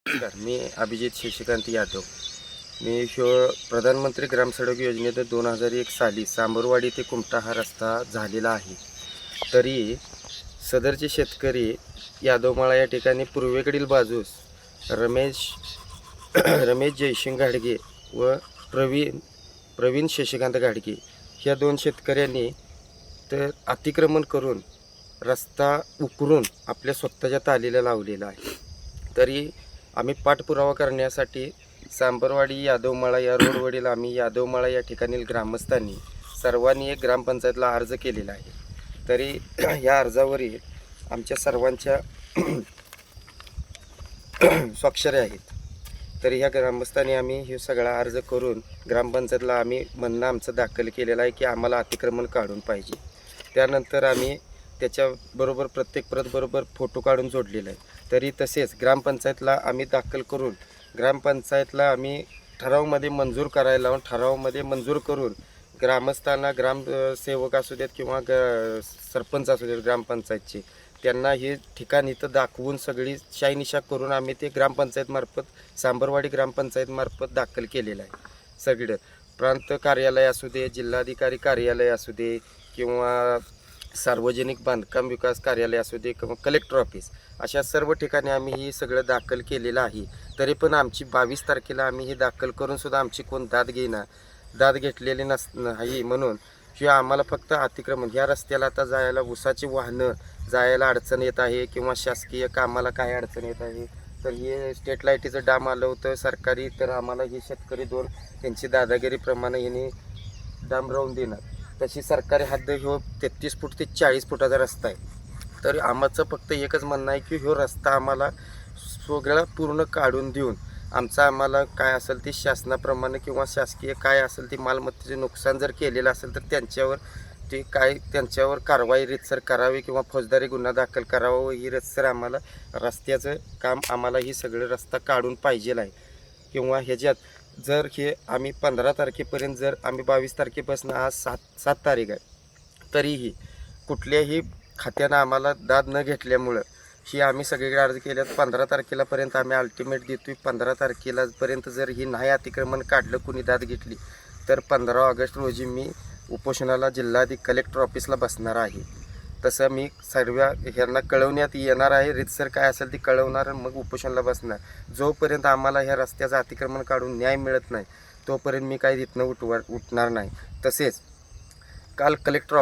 नमस्कार. मी अभिजित शशिकांत यादव. मी प्रधानमंत्री ग्राम सडक योजनेत 2001 साली सांबरवाडी ते कुमटा हा रस्ता झालेला आहे. तरी सदरचे शेतकरी यादवमाळा या ठिकाणी पूर्वेकडील बाजूस रमेश रमेश जयसिंग घाडगे व प्रवीण शशिकांत घाडगे ह्या दोन शेतकऱ्यांनी तर अतिक्रमण करून रस्ता उकरून आपल्या स्वतःच्या तालीला लावलेला आहे. तरी आम्ही पाठपुरावा करण्यासाठी सांबरवाडी यादवमाळा या रोडवरील आम्ही यादवमाळा या ठिकाणील ग्रामस्थांनी सर्वांनी एक ग्रामपंचायतला अर्ज केलेला आहे. तरी या अर्जावरील आमच्या सर्वांच्या स्वाक्षऱ्या आहेत. तरी ह्या ग्रामस्थांनी आम्ही हे सगळा अर्ज करून ग्रामपंचायतला आम्ही म्हणणं आमचं दाखल केलेलं आहे की आम्हाला अतिक्रमण काढून पाहिजे. त्यानंतर आम्ही त्याच्याबरोबर प्रत्येक प्रतबरोबर फोटो काढून जोडलेला आहे. तरी तसेच ग्रामपंचायतला आम्ही दाखल करून ग्रामपंचायतला आम्ही ठरावमध्ये मंजूर करायला लावून ठरावमध्ये मंजूर करून ग्रामस्थांना ग्रामसेवक असू देत किंवा सरपंच असू देत ग्रामपंचायतचे त्यांना हे ठिकाण इथं दाखवून सगळी शाईनिशा करून आम्ही ते ग्रामपंचायतमार्फत सांबरवाडी ग्रामपंचायतमार्फत दाखल केलेलं आहे. सगळं प्रांत कार्यालय असू दे, जिल्हाधिकारी कार्यालय असू दे किंवा सार्वजनिक बांधकाम विकास कार्यालय असू दे किंवा कलेक्टर ऑफिस अशा सर्व ठिकाणी आम्ही ही सगळं दाखल केलेलं आहे. तरी पण आमची 22 तारखेला आम्ही हे दाखल करूनसुद्धा आमची कोण दाद घेतलेली नाही. म्हणून हे आम्हाला फक्त अतिक्रमण ह्या रस्त्याला आता जायला ऊसाची वाहनं जायला अडचण येत आहे किंवा शासकीय कामाला काय अडचण येत आहे. तर हे स्टेट लाईटीचं डाम आलं होतं सरकारी, तर आम्हाला हे शेतकरी दोन त्यांची दादागिरीप्रमाणे यांनी डाम राहून देणार. तशी सरकारी हद्द ह्यो 33 फूट ते 40 फुटाचा रस्ता आहे. तर आमचं फक्त एकच म्हणणं आहे की ह्यो रस्ता आम्हाला सगळं पूर्ण काढून देऊन आम्हाला काय असेल ते शासनाप्रमाणे किंवा शासकीय काय असेल ते मालमत्तेचे नुकसान जर केलेलं असेल तर त्यांच्यावर कारवाई रीतसर करावी किंवा फौजदारी गुन्हा दाखल करावा व ही रीतसर आम्हाला रस्त्याचं काम आम्हाला ही सगळं रस्ता काढून पाहिजेल आहे. किंवा ह्याच्यात जर हे आम्ही 15 तारखेपर्यंत जर आम्ही 22 तारखेपासून आज 7 तारीख आहे तरीही कुठल्याही खात्यानं आम्हाला दाद न घेतल्यामुळं ही आम्ही सगळीकडे अर्ज केल्यात. 15 तारखेलापर्यंत आम्ही अल्टिमेट देतोय. 15 तारखेलापर्यंत जर ही नाही अतिक्रमण काढलं कुणी दाद घेतली तर 15 ऑगस्ट रोजी मी उपोषणाला कलेक्टर ऑफिसला बसणार आहे. तसं मी सर्व ह्यांना कळवण्यात येणार आहे. रीतसर काय असेल ती कळवणार मग उपोषणाला बसणार. जोपर्यंत आम्हाला ह्या रस्त्याचं अतिक्रमण काढून न्याय मिळत नाही तोपर्यंत मी काही तिथनं उठणार नाही. तसेच काल कलेक्टर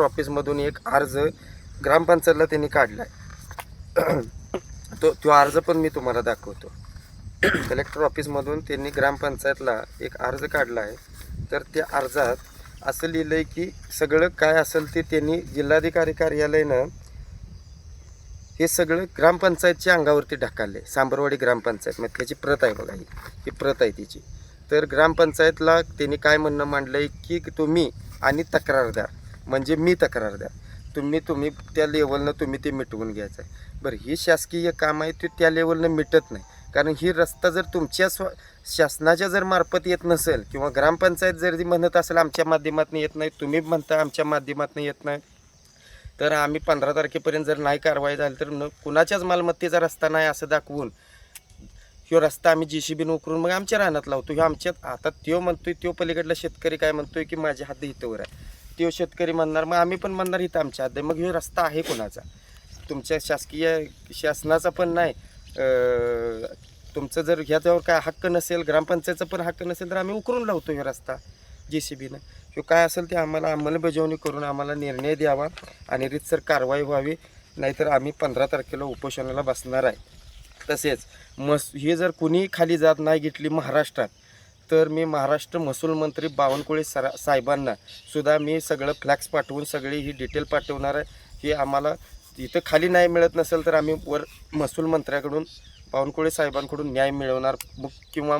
ऑफिसमधून एक अर्ज ग्रामपंचायतला त्यांनी काढला आहे. तो अर्ज पण मी तुम्हाला दाखवतो. कलेक्टर ऑफिसमधून त्यांनी ग्रामपंचायतला एक अर्ज काढला आहे. तर त्या अर्जात असं लिहिलं आहे की सगळं काय असेल ते त्यांनी जिल्हाधिकारी कार्यालयानं हे सगळं ग्रामपंचायतच्या अंगावरती ढकलले. सांबरवाडी ग्रामपंचायत मग त्याची प्रत आहे बघा, ही प्रत आहे तिची. तर ग्रामपंचायतला त्यांनी काय म्हणणं मांडलं आहे की तुम्ही आणि तक्रारदार म्हणजे मी तक्रारदार तुम्ही त्या लेवलनं तुम्ही ते मिटवून घ्यायचं आहे. बरं, ही शासकीय काम आहे ते त्या लेवलनं मिटत नाही. कारण ही रस्ता जर तुमच्या शासनाच्या जर मार्फत येत नसेल किंवा ग्रामपंचायत जर म्हणत असेल आमच्या माध्यमातून येत नाही, तुम्ही म्हणता आमच्या माध्यमातून येत नाही, तर आम्ही 15 तारखेपर्यंत जर नाही कारवाई झाली तर कुणाच्याच मालमत्तेचा रस्ता नाही असं दाखवून ह्यो रस्ता आम्ही JCBनं उकरून मग आमच्या रानात लावतो. ह्यो आमच्यात आता त्यो म्हणतोय, त्यो पलीकडला शेतकरी काय म्हणतोय की माझी हद्द इथंवर आहे. त्यो शेतकरी म्हणणार मग आम्ही पण म्हणणार इथं आमच्या हद्द. मग ह्यो रस्ता आहे कोणाचा? तुमच्या शासनाचा पण नाही. तुमचं जर ह्याच्यावर काय हक्क नसेल, ग्रामपंचायतचा पण हक्क नसेल तर आम्ही उकरून लावतो ह्यो रस्ता JCBनं. ह्यो काय असेल ते आम्हाला अंमलबजावणी करून आम्हाला निर्णय द्यावा आणि रीतसर कारवाई व्हावी. नाहीतर आम्ही 15 तारखेला उपोषणाला बसणार आहे. तसेच हे जर कुणी खाली जात नाही घेतली महाराष्ट्रात तर मी महाराष्ट्र महसूल मंत्री बावनकुळे साहेबांना सुद्धा मी सगळं फ्लॅक्स पाठवून सगळी ही डिटेल पाठवणार आहे. हे आम्हाला इथं खाली नाही मिळत नसेल तर आम्ही वर महसूल मंत्र्याकडून बावनकुळे साहेबांकडून न्याय मिळवणार. किंवा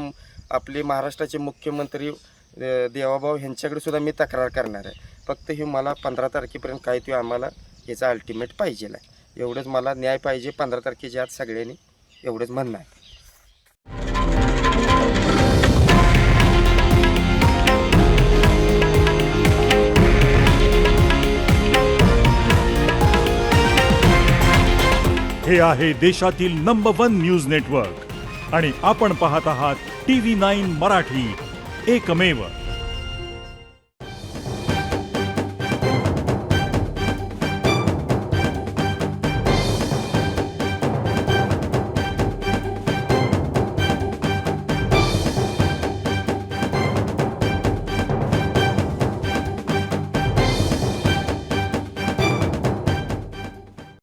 आपले महाराष्ट्राचे मुख्यमंत्री देवाभाऊ ह्यांच्याकडे सुद्धा मी तक्रार करणार आहे. फक्त हे मला 15 तारखेपर्यंत काय ते आम्हाला ह्याचा अल्टिमेट पाहिजे आहे. एवढंच मला न्याय पाहिजे 15 तारखेच्या आत सगळ्यांनी, एवढंच म्हणणं आहे. हे आहे देशातील नंबर 1 न्यूज नेटवर्क आणि आपण पाहत आहात TV9 मराठी, एकमेव.